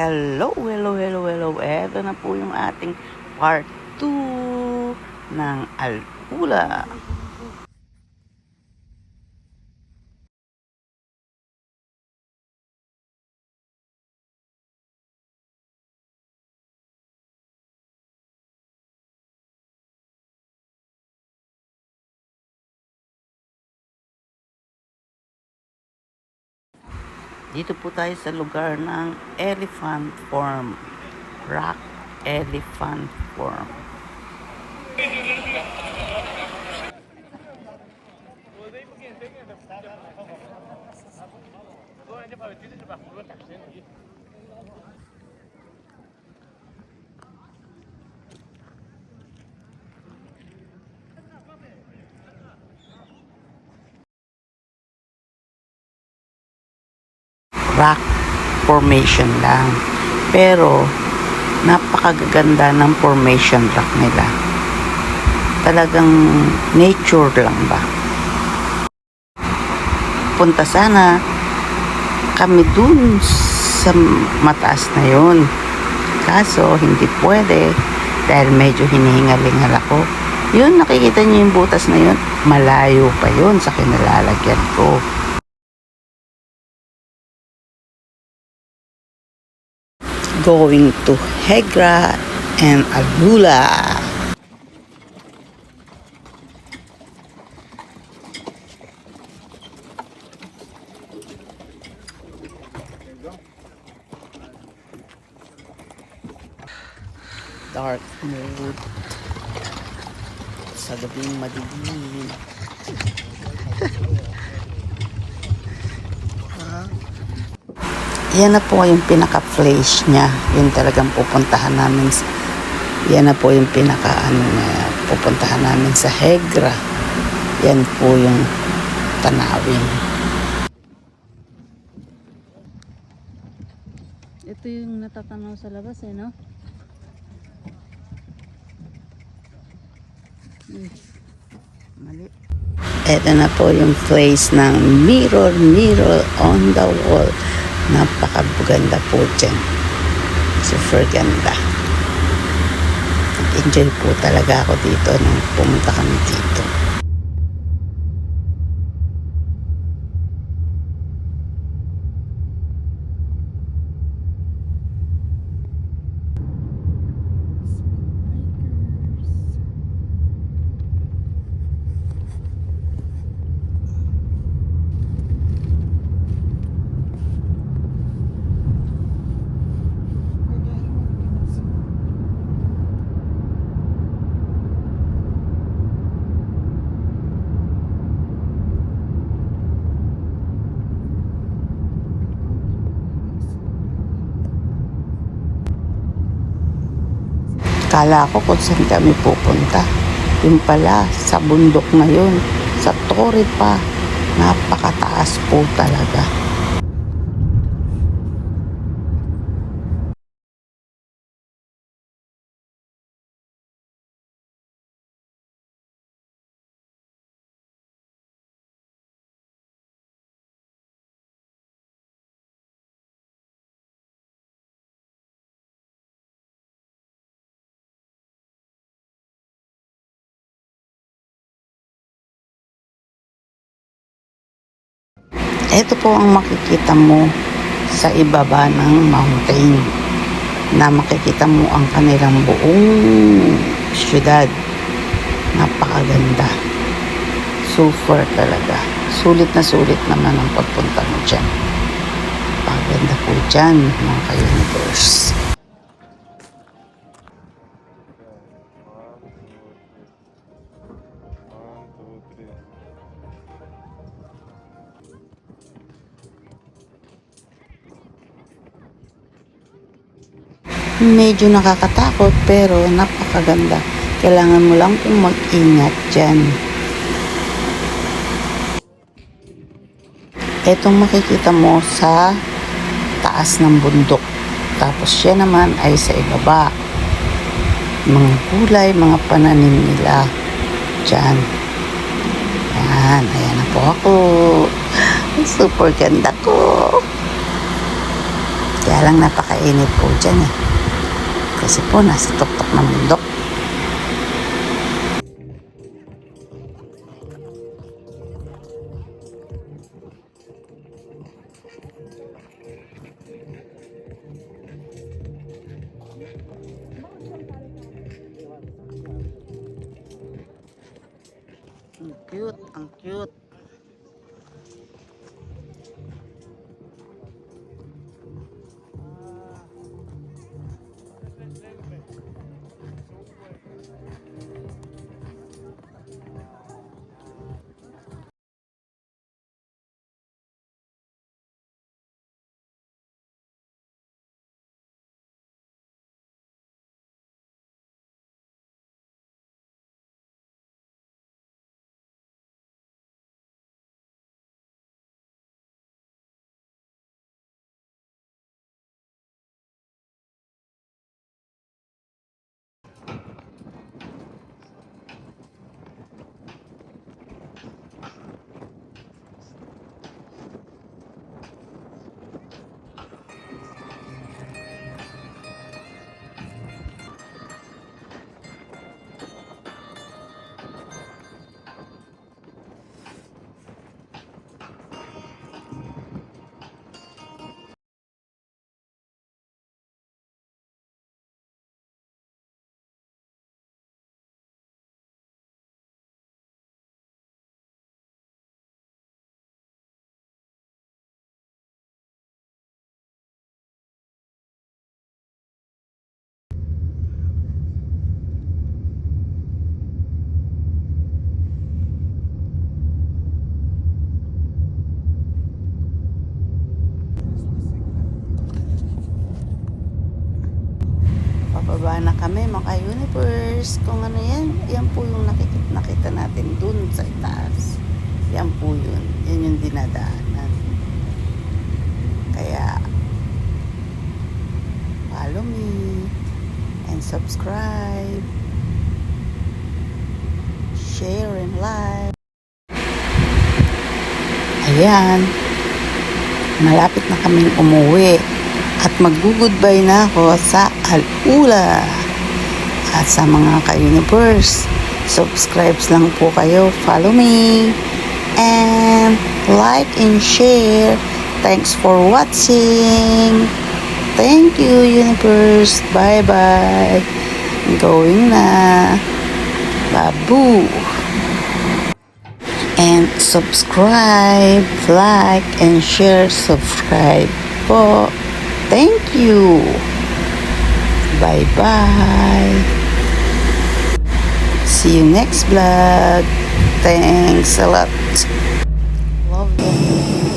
Hello, hello, hello, hello. Eto na po yung ating part 2 ng Alpula. Dito po tayo sa lugar ng Elephant Farm. Rock Elephant Farm. Rock formation lang. Pero, napakaganda ng formation rock nila. Talagang nature lang ba? Punta sana kami dun sa mataas na yun. Kaso, hindi pwede dahil medyo hinihingal-hingal ako. Yun, nakikita niyo yung butas na yun. Malayo pa yun sa kinalalagyan ko. Going to Hegra and Albula. Dark mood sa gabing madilim. Yan na po yung pinaka-place niya. Yun talagang pupuntahan namin. Yan na po yung pupuntahan namin sa Hegra. Yan po yung tanawin. Ito yung natatanaw sa labas no? Mali. Ito na po yung place ng Mirror on the Wall. Napakaganda po dyan. Super ganda. Enjoy po talaga ako dito nung pumunta kami dito. Kala ko kung saan kami pupunta. Yung pala, sa bundok na yun. Sa Torre pa. Napakataas po talaga. Ito po ang makikita mo sa ibaba ng mountain, na makikita mo ang kanilang buong syudad. Napakaganda. Super talaga. Sulit na sulit naman ang pagpunta mo dyan. Napakaganda po dyan, mga ka-universe. Medyo nakakatakot pero napakaganda. Kailangan mo lang kung mag-ingat dyan. Etong makikita mo sa taas ng bundok. Tapos siya naman ay sa ibaba. Mga gulay, mga pananim nila dyan. Ayan na po ako. Super ganda ko. Kaya lang napakainit po dyan eh. Kasi po nasa tuktok ng bundok. Ang cute, ang cute. Pababa na kami mga universe. Kung ano yan, yan po yung nakita natin dun sa itaas. Yan po yun. Yan yung dinadaanan. Kaya, follow me and subscribe, share and like. Ayan. Malapit na kaming umuwi. At mag-goodbye na ako sa Al-Ula. At sa mga ka-universe, subscribes lang po kayo. Follow me. And like and share. Thanks for watching. Thank you, universe. Bye-bye. Going na. Babu. And subscribe, like, and share. Subscribe po. Thank you. Bye-bye. See you next vlog. Thanks a lot. Love you.